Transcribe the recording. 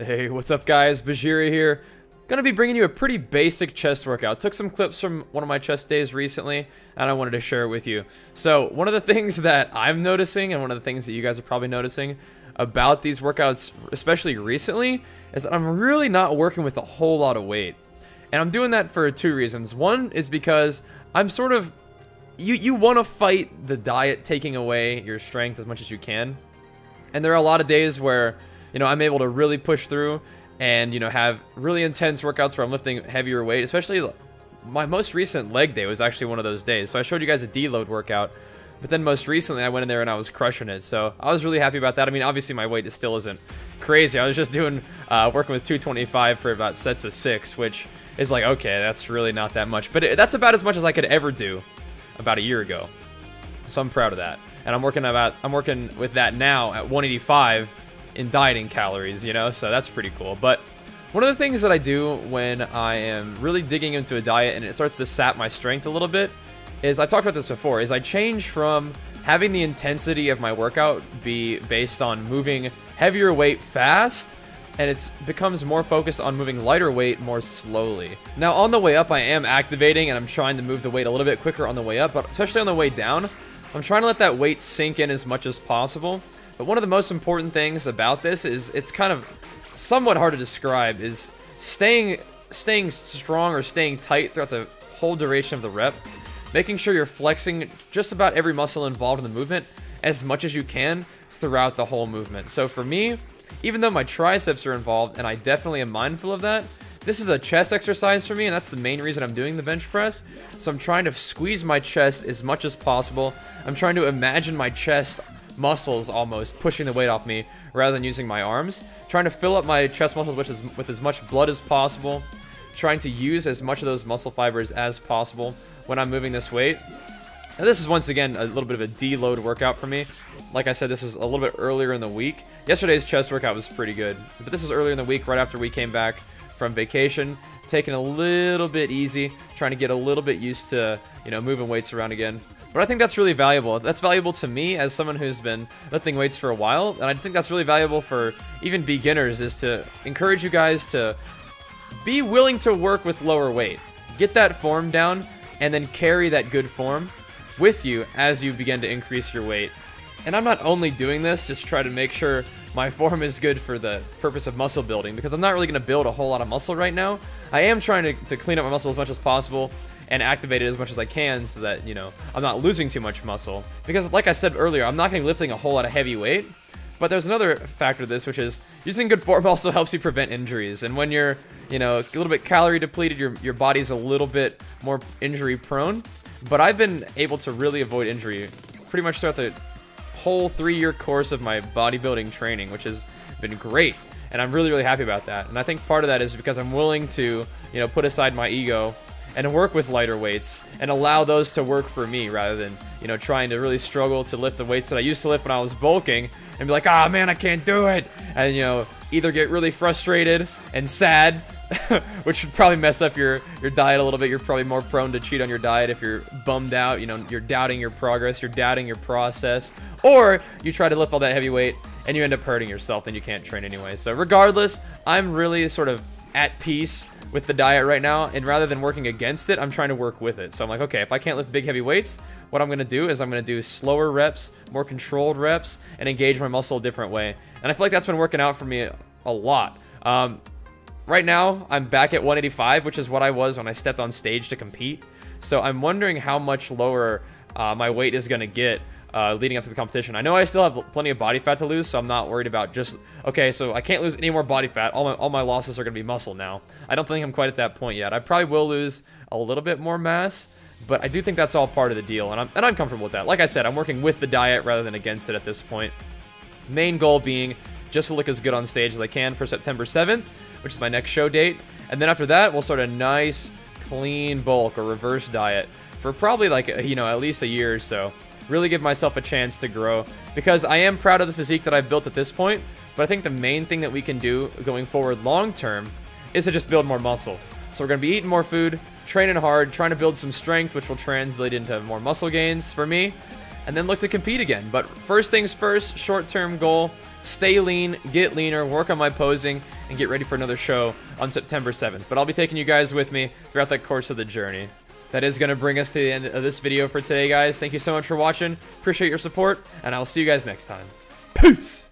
Hey, what's up guys? Bajheera here. Gonna be bringing you a pretty basic chest workout. Took some clips from one of my chest days recently, and I wanted to share it with you. So, one of the things that I'm noticing, and one of the things that you guys are probably noticing about these workouts, especially recently, is that I'm really not working with a whole lot of weight. And I'm doing that for two reasons. One is because I'm sort of... You want to fight the diet taking away your strength as much as you can. And there are a lot of days where, you know, I'm able to really push through and, you know, have really intense workouts where I'm lifting heavier weight. Especially my most recent leg day was actually one of those days. So I showed you guys a deload workout, but then most recently I went in there and I was crushing it. So I was really happy about that. I mean, obviously my weight still isn't crazy. I was just doing, working with 225 for about sets of 6, which is like, okay, that's really not that much. But that's about as much as I could ever do about a year ago. So I'm proud of that. And I'm working with that now at 185 in dieting calories, you know, so that's pretty cool. But one of the things that I do when I am really digging into a diet and it starts to sap my strength a little bit is, I talked about this before, is I change from having the intensity of my workout be based on moving heavier weight fast, and it becomes more focused on moving lighter weight more slowly. Now on the way up I am activating and I'm trying to move the weight a little bit quicker on the way up, but especially on the way down I'm trying to let that weight sink in as much as possible. But one of the most important things about this is, it's kind of somewhat hard to describe, is staying strong or staying tight throughout the whole duration of the rep, making sure you're flexing just about every muscle involved in the movement as much as you can throughout the whole movement. So for me, even though my triceps are involved, and I definitely am mindful of that, this is a chest exercise for me, and that's the main reason I'm doing the bench press. So I'm trying to squeeze my chest as much as possible. I'm trying to imagine my chest muscles almost pushing the weight off me rather than using my arms. Trying to fill up my chest muscles with as much blood as possible. Trying to use as much of those muscle fibers as possible when I'm moving this weight. Now this is once again a little bit of a deload workout for me. Like I said, this is a little bit earlier in the week. Yesterday's chest workout was pretty good, but this was earlier in the week, right after we came back from vacation, taking a little bit easy, trying to get a little bit used to, you know, moving weights around again. But I think that's really valuable. That's valuable to me as someone who's been lifting weights for a while, and I think that's really valuable for even beginners, is to encourage you guys to be willing to work with lower weight. Get that form down, and then carry that good form with you as you begin to increase your weight. And I'm not only doing this just try to make sure my form is good for the purpose of muscle building, because I'm not really going to build a whole lot of muscle right now. I am trying to clean up my muscle as much as possible and activate it as much as I can so that, you know, I'm not losing too much muscle. Because like I said earlier, I'm not going to be lifting a whole lot of heavy weight. But there's another factor to this, which is using good form also helps you prevent injuries. And when you're, you know, a little bit calorie depleted, your body's a little bit more injury prone. But I've been able to really avoid injury pretty much throughout the whole 3-year course of my bodybuilding training, which has been great, and I'm really happy about that. And I think part of that is because I'm willing to, you know, put aside my ego and work with lighter weights and allow those to work for me, rather than, you know, trying to really struggle to lift the weights that I used to lift when I was bulking and be like, ah, man, I can't do it, and, you know, either get really frustrated and sad which would probably mess up your diet a little bit. You're probably more prone to cheat on your diet if you're bummed out, you know, you're doubting your progress, you're doubting your process, or you try to lift all that heavy weight and you end up hurting yourself and you can't train anyway. So regardless, I'm really sort of at peace with the diet right now, and rather than working against it, I'm trying to work with it. So I'm like, okay, if I can't lift big heavy weights, what I'm going to do is I'm going to do slower reps, more controlled reps, and engage my muscle a different way. And I feel like that's been working out for me a lot. Right now, I'm back at 185, which is what I was when I stepped on stage to compete. So I'm wondering how much lower my weight is going to get leading up to the competition. I know I still have plenty of body fat to lose, so I'm not worried about just, okay, so I can't lose any more body fat. All my losses are going to be muscle now. I don't think I'm quite at that point yet. I probably will lose a little bit more mass, but I do think that's all part of the deal, and I'm comfortable with that. Like I said, I'm working with the diet rather than against it at this point. Main goal being just to look as good on stage as I can for September 7th, which is my next show date. And then after that, we'll start a nice, clean bulk or reverse diet for probably like, you know, at least a year or so. Really give myself a chance to grow, because I am proud of the physique that I've built at this point. But I think the main thing that we can do going forward long term is to just build more muscle. So we're going to be eating more food, training hard, trying to build some strength, which will translate into more muscle gains for me. and then look to compete again. But first things first, short-term goal, stay lean, get leaner, work on my posing, and get ready for another show on September 7th. But I'll be taking you guys with me throughout the course of the journey. That is going to bring us to the end of this video for today, guys. Thank you so much for watching. Appreciate your support, and I'll see you guys next time. Peace!